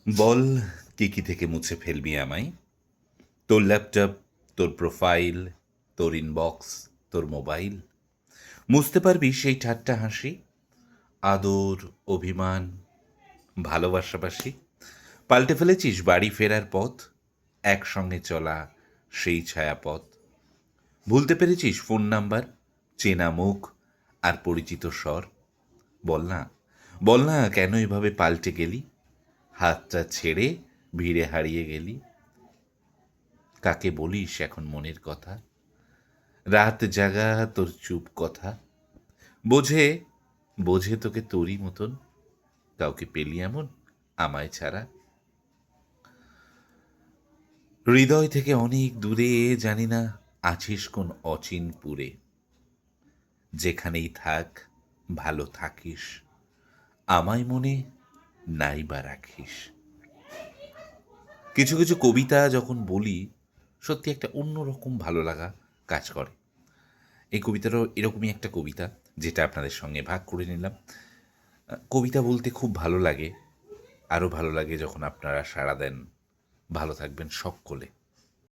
বল, কি থেকে মুছে ফেলবি আমায়? তোর ল্যাপটপ, তোর প্রোফাইল, তোর ইনবক্স, তোর মোবাইল। মুছতে পারবি সেই ঠাট্টা হাসি, আদর, অভিমান, ভালোবাসাবাসি? পাল্টে ফেলেছিস বাড়ি ফেরার পথ, একসঙ্গে চলা সেই ছায়াপথ? ভুলতে পেরেছিস ফোন নাম্বার, চেনা মুখ আর পরিচিত স্বর? বল না, বল না কেন এভাবে পাল্টে গেলি? হাতটা ছেড়ে ভিড়ে হারিয়ে গেলি। কাকে বলিস এখন মনের কথা? রাত জাগা তোর চুপ কথা। বোঝে, বোঝে তোকে তোরই মতন। কাউকে পেলি এমন আমায় ছাড়া? হৃদয় থেকে অনেক দূরে, জানি না আছিস কোন অচিন পুরে। যেখানেই থাক ভালো থাকিস, আমায় মনে নাই বা রাখিস। কিছু কিছু কবিতা যখন বলি, সত্যি একটা অন্যরকম ভালো লাগা কাজ করে। এই কবিতাটাও এরকমই একটা কবিতা, যেটা আপনাদের সঙ্গে ভাগ করে নিলাম। কবিতা বলতে খুব ভালো লাগে। আরও ভালো লাগে যখন আপনারা সাড়া দেন। ভালো থাকবেন সকলে।